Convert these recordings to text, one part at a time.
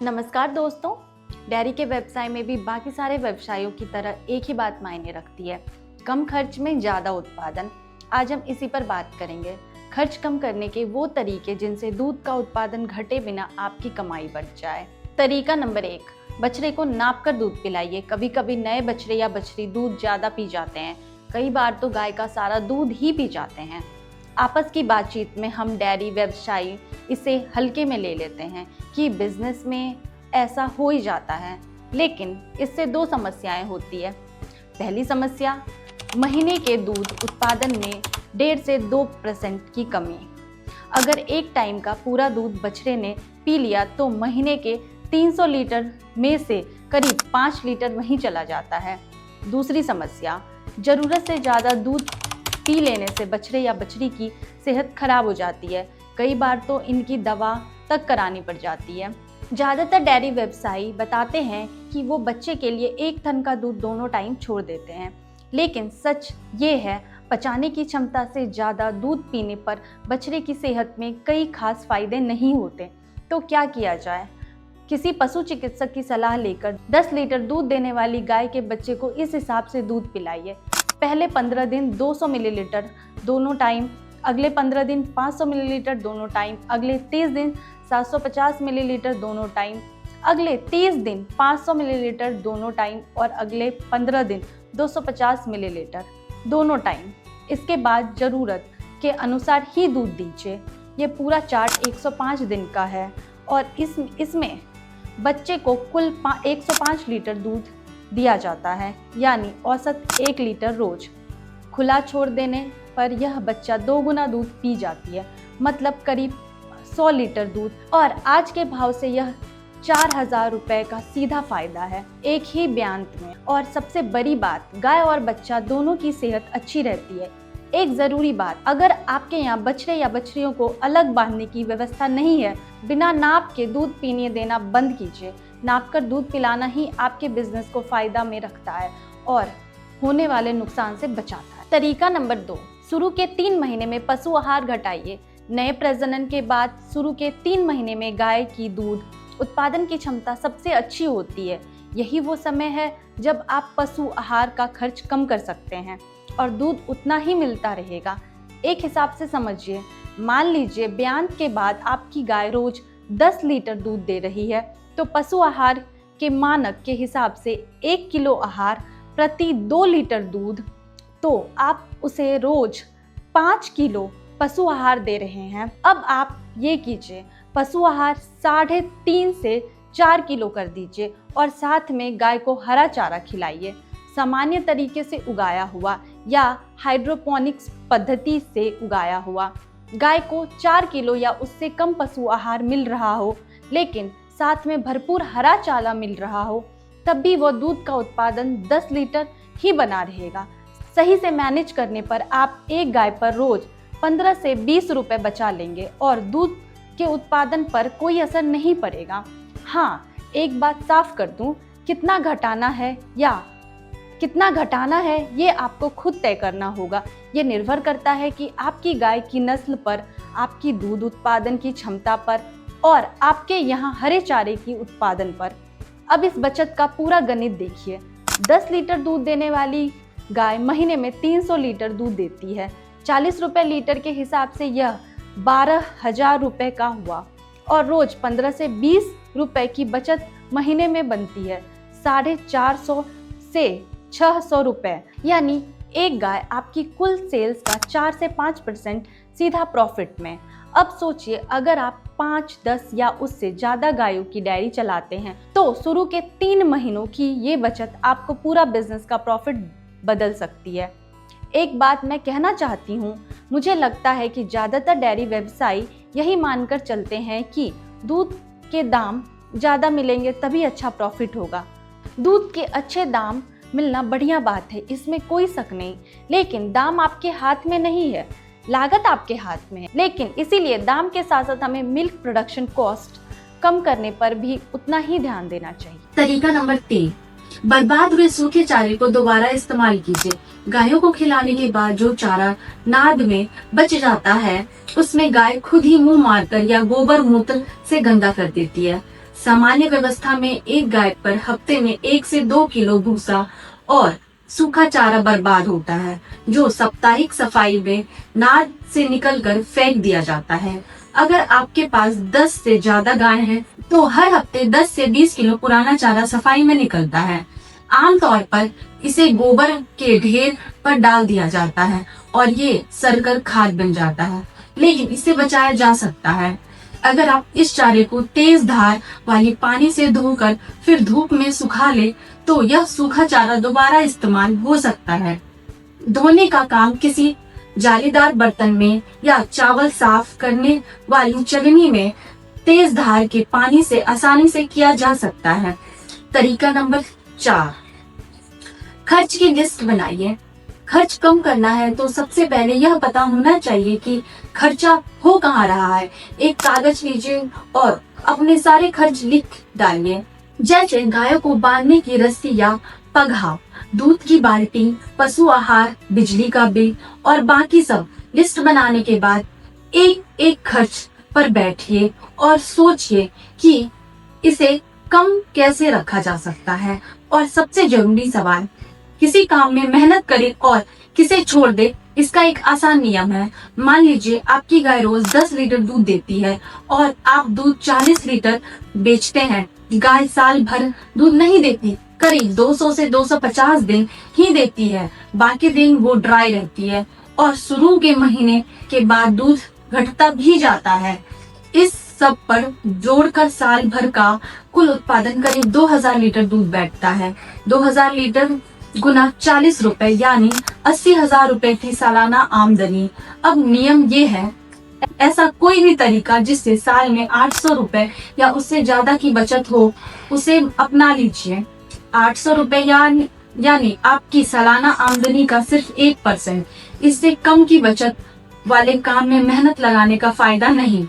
नमस्कार दोस्तों, डेयरी के व्यवसाय में भी बाकी सारे व्यवसायों की तरह एक ही बात मायने रखती है, कम खर्च में ज़्यादा उत्पादन। आज हम इसी पर बात करेंगे, खर्च कम करने के वो तरीके जिनसे दूध का उत्पादन घटे बिना आपकी कमाई बढ़ जाए। तरीका नंबर 1, बछड़े को नाप कर दूध पिलाइए। कभी कभी नए बछड़े या बछड़ी दूध ज़्यादा पी जाते हैं, कई बार तो गाय का सारा दूध ही पी जाते हैं। आपस की बातचीत में हम डेयरी व्यवसायी इसे हल्के में ले लेते हैं कि बिजनेस में ऐसा हो ही जाता है, लेकिन इससे दो समस्याएं होती है। पहली समस्या, महीने के दूध उत्पादन में 1.5 से 2% की कमी। अगर एक टाइम का पूरा दूध बछड़े ने पी लिया तो महीने के 300 लीटर में से करीब 5 लीटर वहीं चला जाता है। दूसरी समस्या, ज़रूरत से ज़्यादा दूध पी लेने से बछड़े या बछड़ी की सेहत खराब हो जाती है, कई बार तो इनकी दवा तक करानी पड़ जाती है। ज़्यादातर डेयरी व्यवसायी बताते हैं कि वो बच्चे के लिए 1 थन का दूध दोनों टाइम छोड़ देते हैं, लेकिन सच ये है पचाने की क्षमता से ज़्यादा दूध पीने पर बछड़े की सेहत में कई खास फायदे नहीं होते। तो क्या किया जाए? किसी पशु चिकित्सक की सलाह लेकर 10 लीटर दूध देने वाली गाय के बच्चे को इस हिसाब से दूध पिलाइए। पहले 15 दिन 200 मिलीलीटर दोनों टाइम, अगले 15 दिन 500 मिलीलीटर दोनों टाइम, अगले 30 दिन 750 मिलीलीटर दोनों टाइम, अगले 30 दिन 500 मिलीलीटर दोनों टाइम और अगले 15 दिन 250 मिलीलीटर दोनों टाइम। इसके बाद ज़रूरत के अनुसार ही दूध दीजिए। ये पूरा चार्ट 105 दिन का है और इसमें बच्चे को कुल 105 लीटर दूध दिया जाता है, यानी औसत 1 लीटर रोज। खुला छोड़ देने पर यह बच्चा 2 गुना दूध पी जाती है, मतलब करीब 100 लीटर दूध, और आज के भाव से यह 4000 रुपये का सीधा फायदा है एक ही बयान में। और सबसे बड़ी बात, गाय और बच्चा दोनों की सेहत अच्छी रहती है। एक ज़रूरी बात, अगर आपके यहाँ बछड़े या बछड़ियों को अलग बांधने की व्यवस्था नहीं है, बिना नाप के दूध पीने देना बंद कीजिए। नाप कर दूध पिलाना ही आपके बिजनेस को फायदा में रखता है और होने वाले नुकसान से बचाता है। तरीका नंबर 2, शुरू के 3 महीने में पशु आहार घटाइए। नए प्रजनन के बाद शुरू के 3 महीने में गाय की दूध उत्पादन की क्षमता सबसे अच्छी होती है। यही वो समय है जब आप पशु आहार का खर्च कम कर सकते हैं और दूध उतना ही मिलता रहेगा। एक हिसाब से समझिए, मान लीजिए ब्यान के बाद आपकी गाय रोज 10 लीटर दूध दे रही है, तो पशु आहार के मानक के हिसाब से 1 किलो आहार प्रति 2 लीटर दूध, तो आप उसे रोज 5 किलो पशु आहार दे रहे हैं। अब आप ये कीजिए, पशु आहार 3.5 से 4 किलो कर दीजिए और साथ में गाय को हरा चारा खिलाइए। सामान्य तरीके से उगाया हुआ या हाइड्रोपोनिक्स पद्धति से उगाया हुआ गाय को 4 किलो या उससे कम पशु आहार मिल रहा हो, लेकिन साथ में भरपूर हरा चारा मिल रहा हो, तब भी वो दूध का उत्पादन 10 लीटर ही बना रहेगा। सही से मैनेज करने पर आप एक गाय पर रोज 15 से 20 रुपए बचा लेंगे और दूध के उत्पादन पर कोई असर नहीं पड़ेगा। हाँ, एक बात साफ कर दूं, कितना घटाना है ये आपको खुद तय करना होगा। ये निर्भर करता है कि आपकी गाय की नस्ल पर, आपकी दूध उत्पादन की क्षमता पर और आपके यहाँ हरे चारे की उत्पादन पर। अब इस बचत का पूरा गणित देखिए। 10 लीटर दूध देने वाली गाय महीने में 300 लीटर दूध देती है। 40 रुपये लीटर के हिसाब से यह 12,000 रुपये का हुआ और रोज 15 से 20 रुपये की बचत महीने में बनती है। 450 से 600 रुपये, यानी एक गाय आपकी कुल सेल्स का 4 से 5% सीधा प्रॉफिट में। अब सोचिए, अगर आप 5, 10 या उससे ज़्यादा गायों की डेयरी चलाते हैं तो शुरू के 3 महीनों की ये बचत आपको पूरा बिजनेस का प्रॉफिट बदल सकती है। एक बात मैं कहना चाहती हूँ, मुझे लगता है कि ज़्यादातर डेयरी व्यवसायी यही मानकर चलते हैं कि दूध के दाम ज़्यादा मिलेंगे तभी अच्छा प्रॉफिट होगा। दूध के अच्छे दाम मिलना बढ़िया बात है, इसमें कोई शक नहीं, लेकिन दाम आपके हाथ में नहीं है, लागत आपके हाथ में है। लेकिन इसीलिए दाम के साथ साथ हमें मिल्क प्रोडक्शन कॉस्ट कम करने पर भी उतना ही ध्यान देना चाहिए। तरीका नंबर 3, बर्बाद हुए सूखे चारे को दोबारा इस्तेमाल कीजिए। गायों को खिलाने के बाद जो चारा नाद में बच जाता है, उसमें गाय खुद ही मुंह मारकर या गोबर मूत्र से गंदा कर देती है। सामान्य व्यवस्था में एक गाय पर हफ्ते में 1 से 2 किलो भूसा और सूखा चारा बर्बाद होता है, जो साप्ताहिक सफाई में नाद से निकलकर फेंक दिया जाता है। अगर आपके पास 10 से ज्यादा गाय हैं, तो हर हफ्ते 10 से 20 किलो पुराना चारा सफाई में निकलता है। आमतौर पर इसे गोबर के ढेर पर डाल दिया जाता है और ये सड़कर खाद बन जाता है, लेकिन इसे बचाया जा सकता है। अगर आप इस चारे को तेज धार वाली पानी से धोकर फिर धूप में सुखा ले, तो यह सूखा चारा दोबारा इस्तेमाल हो सकता है। धोने का काम किसी जालीदार बर्तन में या चावल साफ करने वाली चलनी में तेज धार के पानी से आसानी से किया जा सकता है। तरीका नंबर 4, खर्च की लिस्ट बनाइए। खर्च कम करना है तो सबसे पहले यह पता होना चाहिए कि खर्चा हो कहाँ रहा है। एक कागज लीजिए और अपने सारे खर्च लिख डालिए, जैसे गायों को बांधने की रस्सी या पगहा, दूध की बाल्टी, पशु आहार, बिजली का बिल और बाकी सब। लिस्ट बनाने के बाद एक एक खर्च पर बैठिए और सोचिए कि इसे कम कैसे रखा जा सकता है। और सबसे जरूरी सवाल, किसी काम में मेहनत करे और किसे छोड़ दे, इसका एक आसान नियम है। मान लीजिए आपकी गाय रोज 10 लीटर दूध देती है और आप दूध 40 लीटर बेचते हैं। गाय साल भर दूध नहीं देती, करीब 200 से 250 दिन ही देती है। बाकी दिन वो ड्राई रहती है और शुरू के महीने के बाद दूध घटता भी जाता है। इस सब पर जोड़कर साल भर का कुल उत्पादन करीब 2000 लीटर दूध बैठता है। 2000 लीटर गुना 40 रुपए यानी 80,000 रुपए थी सालाना आमदनी। अब नियम ये है, ऐसा कोई भी तरीका जिससे साल में 800 रुपए या उससे ज्यादा की बचत हो, उसे अपना लीजिए। 800 रुपए यानी आपकी सालाना आमदनी का सिर्फ 1%। इससे कम की बचत वाले काम में मेहनत लगाने का फायदा नहीं।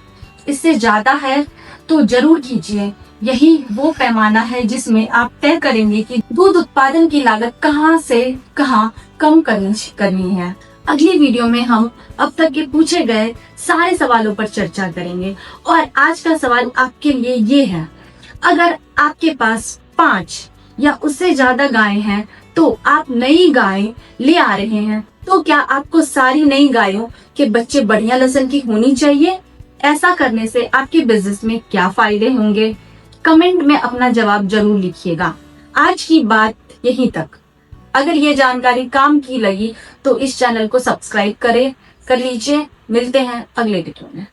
इससे ज्यादा है तो जरूर कीजिए। यही वो पैमाना है जिसमें आप तय करेंगे कि दूध उत्पादन की लागत कहां से कहां कम करनी है। अगली वीडियो में हम अब तक के पूछे गए सारे सवालों पर चर्चा करेंगे। और आज का सवाल आपके लिए ये है, अगर आपके पास 5 या उससे ज्यादा गायें हैं, तो आप नई गाय ले आ रहे हैं, तो क्या आपको सारी नई गायों के बच्चे बढ़िया नस्ल की होनी चाहिए? ऐसा करने से आपके बिजनेस में क्या फायदे होंगे? कमेंट में अपना जवाब जरूर लिखिएगा। आज की बात यहीं तक। अगर ये जानकारी काम की लगी तो इस चैनल को सब्सक्राइब कर लीजिए। मिलते हैं अगले वीडियो में।